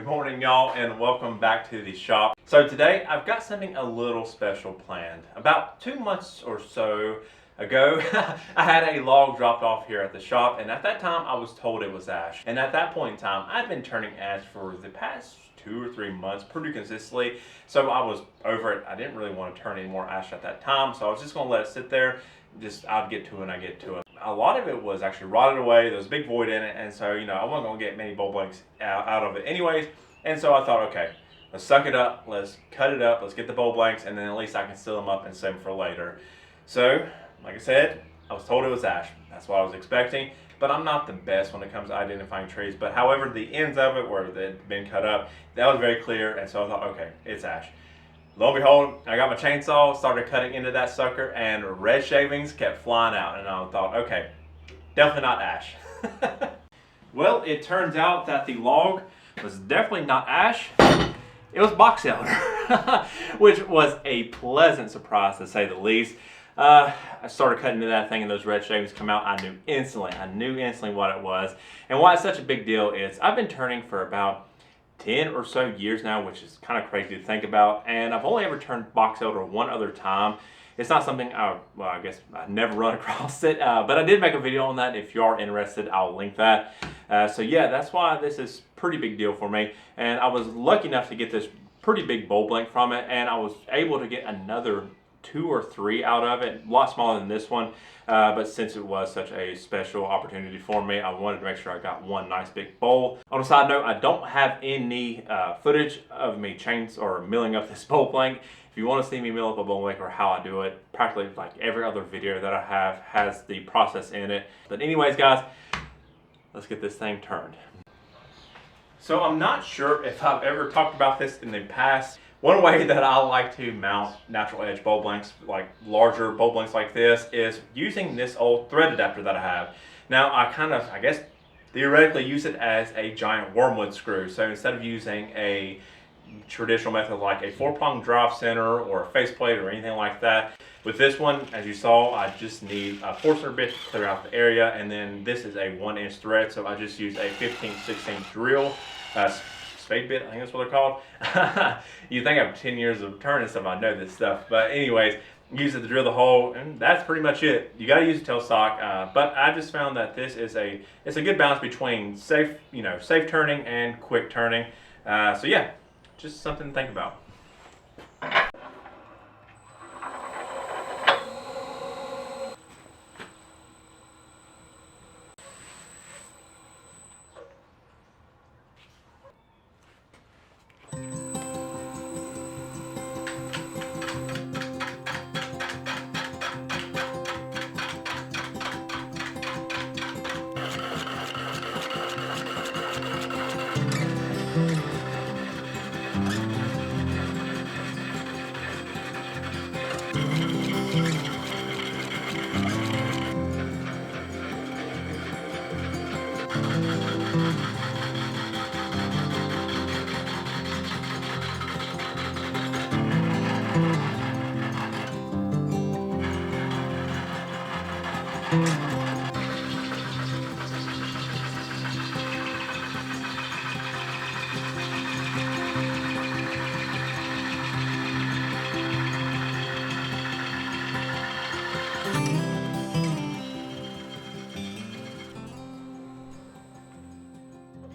Good morning, y'all, and welcome back to the shop. So today I've got something a little special planned. About 2 months or so ago, I had a log dropped off here at the shop, and at that time I was told it was ash. And at that point in time, I'd been turning ash for the past 2 or 3 months pretty consistently, so I was over it. I didn't really want to turn any more ash at that time, so I was just going to let it sit there. I'd get to it and I get to it. A lot of it was actually rotted away. There was a big void in it, and so I wasn't going to get many bulb blanks out of it anyways. And so I thought, okay, let's suck it up, let's cut it up, let's get the bulb blanks, and then at least I can seal them up and save them for later. So, like I said, I was told it was ash. That's what I was expecting. But I'm not the best when it comes to identifying trees. But however, the ends of it where they'd been cut up, that was very clear, and so I thought, okay, it's ash. Lo and behold, I got my chainsaw, started cutting into that sucker, and red shavings kept flying out. And I thought, okay, definitely not ash. Well, it turns out that the log was definitely not ash. It was box elder, which was a pleasant surprise to say the least. I started cutting into that thing and those red shavings come out. I knew instantly what it was. And why it's such a big deal is I've been turning for about 10 or so years now, which is kind of crazy to think about, and I've only ever turned box elder one other time. It's not something I guess I never run across it, but I did make a video on that. If you are interested, I'll link that. So yeah, that's why this is a pretty big deal for me, and I was lucky enough to get this pretty big bulb blank from it, and I was able to get another 2 or 3 out of it, a lot smaller than this one, but since it was such a special opportunity for me, I wanted to make sure I got one nice big bowl. On a side note, I don't have any footage of me or milling up this bulb blank. If you want to see me mill up a bulb blank or how I do it, practically like every other video that I have has the process in it. But anyways, guys, let's get this thing turned. So I'm not sure if I've ever talked about this in the past. One way that I like to mount natural edge bulb blanks, like larger bulb blanks like this, is using this old thread adapter that I have. Now I guess theoretically use it as a giant wormwood screw. So instead of using a traditional method like a 4-prong drive center or a faceplate or anything like that, with this one, as you saw, I just need a Forstner bit to clear out the area, and then this is a 1-inch thread, so I just use a 15/16 drill. Spade bit, I think that's what they're called. You think after 10 years of turning stuff, I know this stuff. But anyways, use it to drill the hole, and that's pretty much it. You got to use a tailstock, but I just found that this is it's a good balance between safe turning and quick turning. So yeah, just something to think about.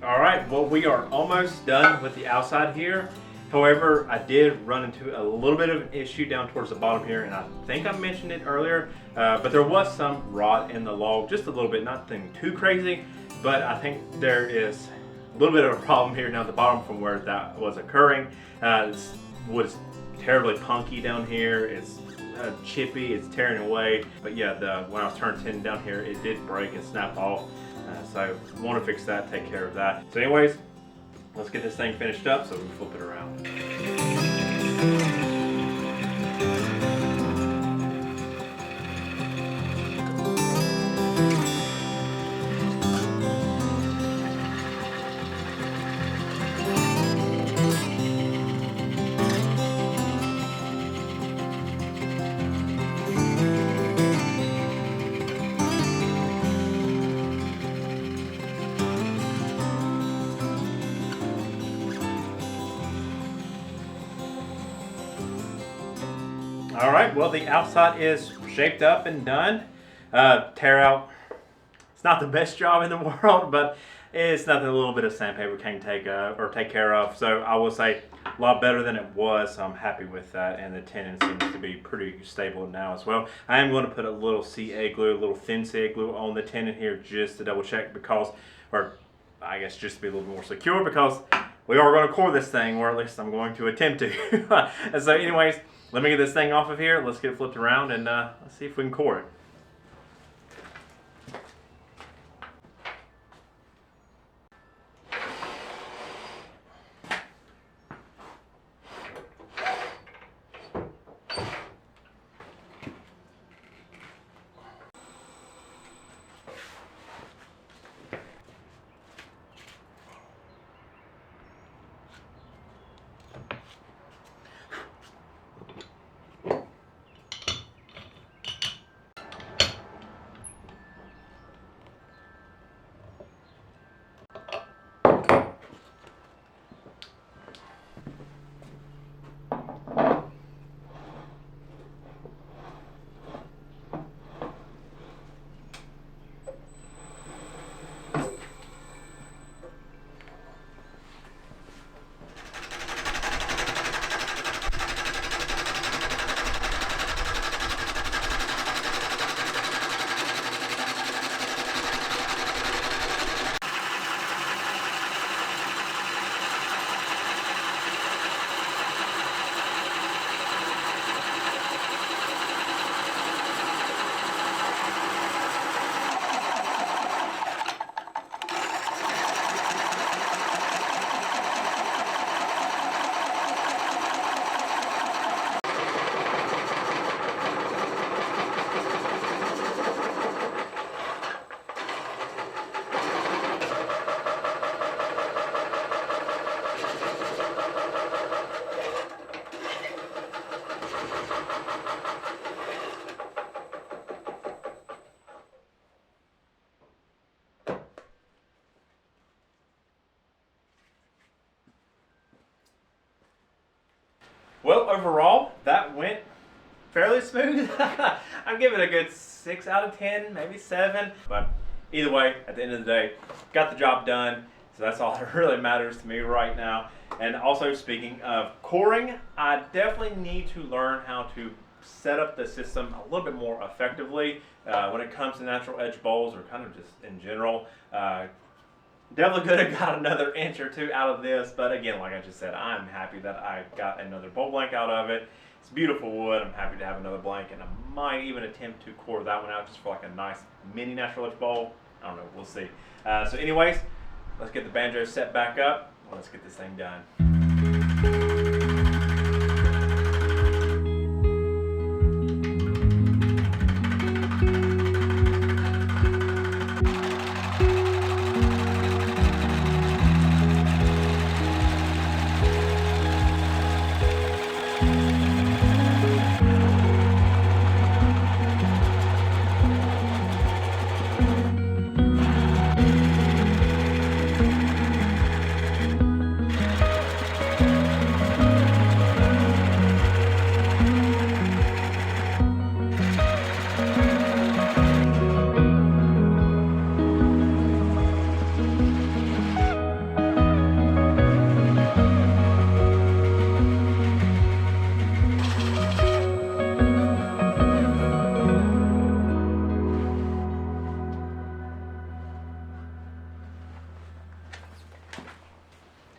Alright, well, we are almost done with the outside here. However, I did run into a little bit of an issue down towards the bottom here, and I think I mentioned it earlier, but there was some rot in the log, just a little bit, nothing too crazy, but I think there is a little bit of a problem here down at the bottom from where that was occurring. This wood's terribly punky down here, it's chippy, it's tearing away, but yeah, when I was turning tin down here, it did break and snap off. So I want to fix that, take care of that. So anyways, let's get this thing finished up so we can flip it around. All right, well, the outside is shaped up and done. Tear out, it's not the best job in the world, but it's nothing a little bit of sandpaper can take care of. So I will say a lot better than it was. So I'm happy with that, and the tenon seems to be pretty stable now as well. I am going to put a little CA glue, a little thin CA glue on the tenon here just to double check or I guess just to be a little more secure, because we are going to core this thing, or at least I'm going to attempt to. And so anyways, let me get this thing off of here. Let's get it flipped around and let's see if we can core it. Well, overall, that went fairly smooth. I'm giving it a good 6 out of 10, maybe 7. But either way, at the end of the day, got the job done. So that's all that really matters to me right now. And also, speaking of coring, I definitely need to learn how to set up the system a little bit more effectively when it comes to natural edge bowls, or kind of just in general. Definitely could have got another inch or two out of this, but again, like I just said, I'm happy that I got another bowl blank out of it. It's beautiful wood. I'm happy to have another blank, and I might even attempt to core that one out just for like a nice mini natural edge bowl. I don't know, we'll see. So anyways, let's get the banjo set back up. Let's get this thing done.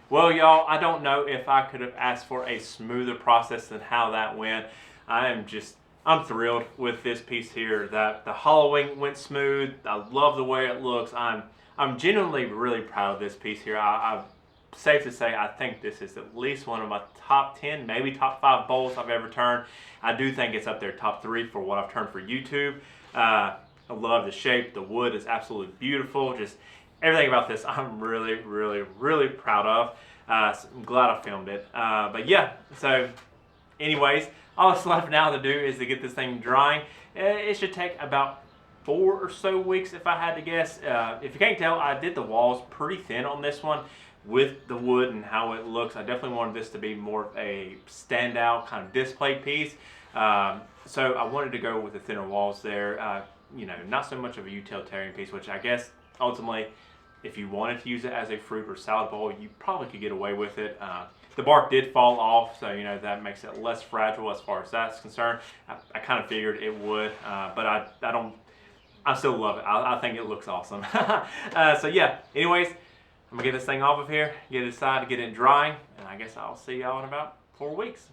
Well, y'all, I don't know if I could have asked for a smoother process than how that went. I'm thrilled with this piece here. That the hollowing went smooth. I love the way it looks. I'm genuinely really proud of this piece here. I'm safe to say I think this is at least one of my top 10, maybe top 5 bowls I've ever turned. I do think it's up there top 3 for what I've turned for YouTube. I love the shape. The wood is absolutely beautiful. Just everything about this I'm really, really, really proud of. So I'm glad I filmed it. But yeah, so anyways, all that's left now to do is to get this thing drying. It should take about 4 or so weeks if I had to guess. If you can't tell, I did the walls pretty thin on this one with the wood and how it looks. I definitely wanted this to be more of a standout kind of display piece. So I wanted to go with the thinner walls there. Not so much of a utilitarian piece, which I guess ultimately, if you wanted to use it as a fruit or salad bowl, you probably could get away with it. The bark did fall off, so that makes it less fragile as far as that's concerned. I kind of figured it would, but I don't. I still love it. I think it looks awesome. So yeah. Anyways, I'm gonna get this thing off of here, get it aside, get it drying, and I guess I'll see y'all in about 4 weeks.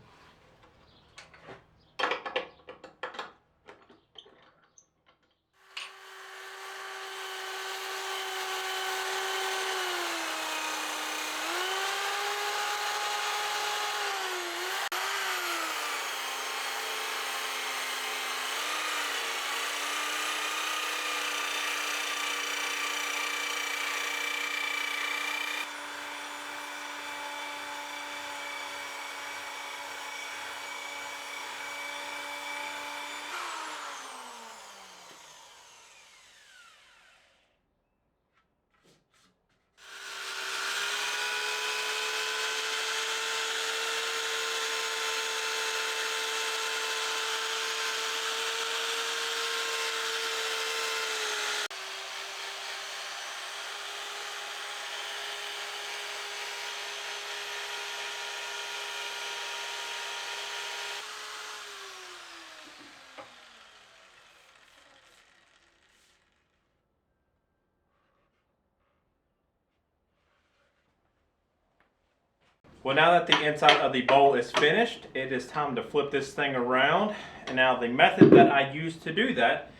Well, now that the inside of the bowl is finished, it is time to flip this thing around. And now the method that I use to do that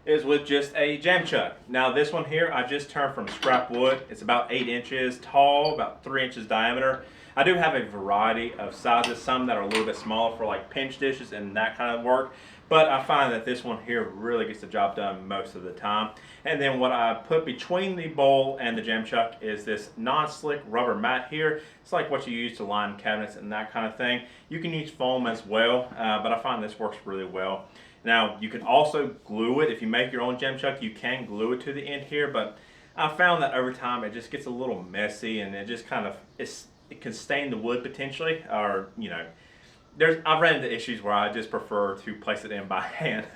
is with just a jam chuck. Now this one here, I just turned from scrap wood. It's about 8 inches tall, about 3 inches diameter. I do have a variety of sizes, some that are a little bit smaller for like pinch dishes and that kind of work. But I find that this one here really gets the job done most of the time. And then what I put between the bowl and the jam chuck is this non-slick rubber mat here. It's like what you use to line cabinets and that kind of thing. You can use foam as well, but I find this works really well. Now, you can also glue it. If you make your own jam chuck, you can glue it to the end here, but I found that over time it just gets a little messy and it just kind of, it can stain the wood potentially, or I've ran into issues where I just prefer to place it in by hand.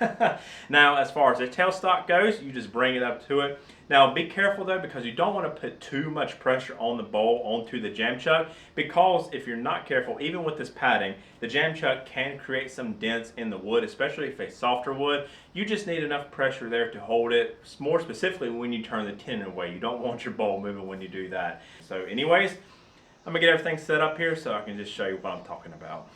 Now, as far as the tailstock goes, you just bring it up to it. Now, be careful though, because you don't want to put too much pressure on the bowl onto the jam chuck, because if you're not careful, even with this padding, the jam chuck can create some dents in the wood, especially if it's softer wood. You just need enough pressure there to hold it, more specifically when you turn the tin away. You don't want your bowl moving when you do that. So anyways, I'm gonna get everything set up here so I can just show you what I'm talking about.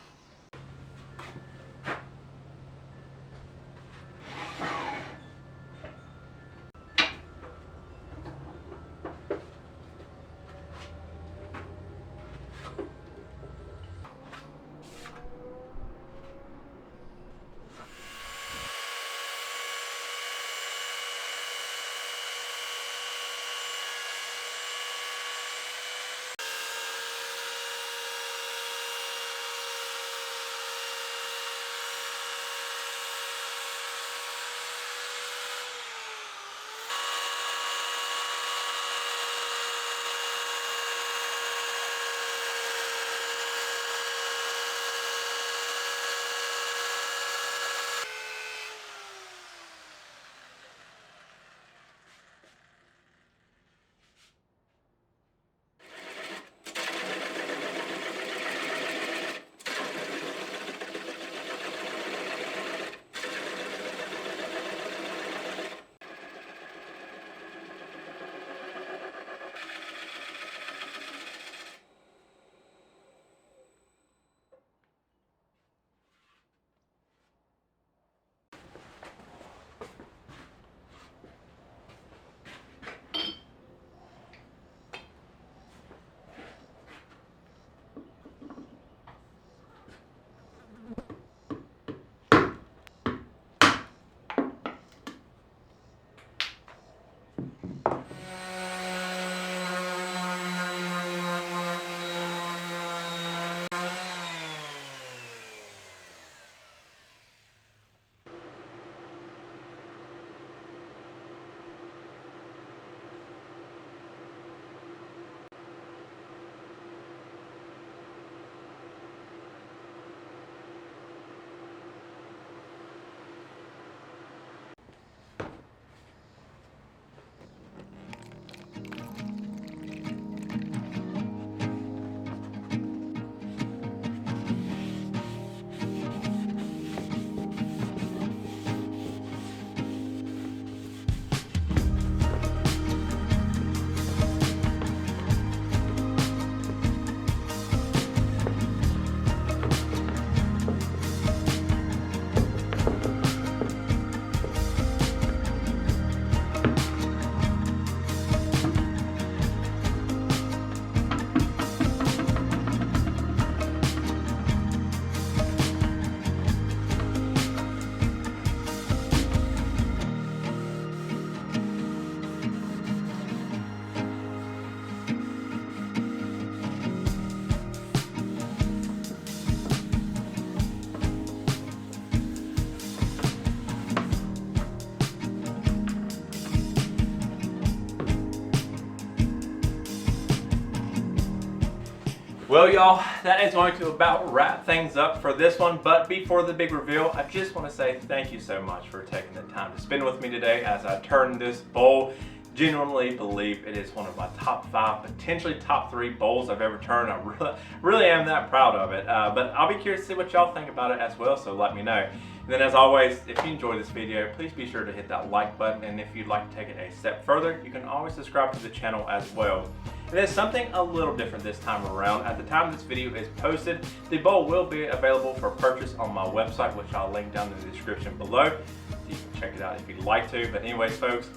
Well, y'all, that is going to about wrap things up for this one. But before the big reveal, I just want to say thank you so much for taking the time to spend with me today as I turn this bowl. Genuinely believe it is one of my top 5, potentially top 3 bowls I've ever turned. I really am that proud of it. But I'll be curious to see what y'all think about it as well, so let me know. And then as always, if you enjoyed this video, please be sure to hit that like button. And if you'd like to take it a step further, you can always subscribe to the channel as well. And there's something a little different this time around. At the time this video is posted, the bowl will be available for purchase on my website, which I'll link down in the description below. So you can check it out if you'd like to. But anyways, folks,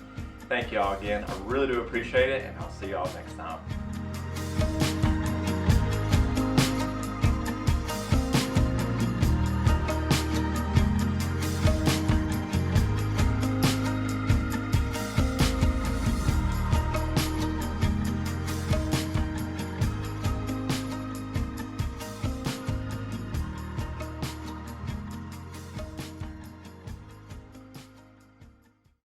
thank y'all again. I really do appreciate it, and I'll see y'all next time.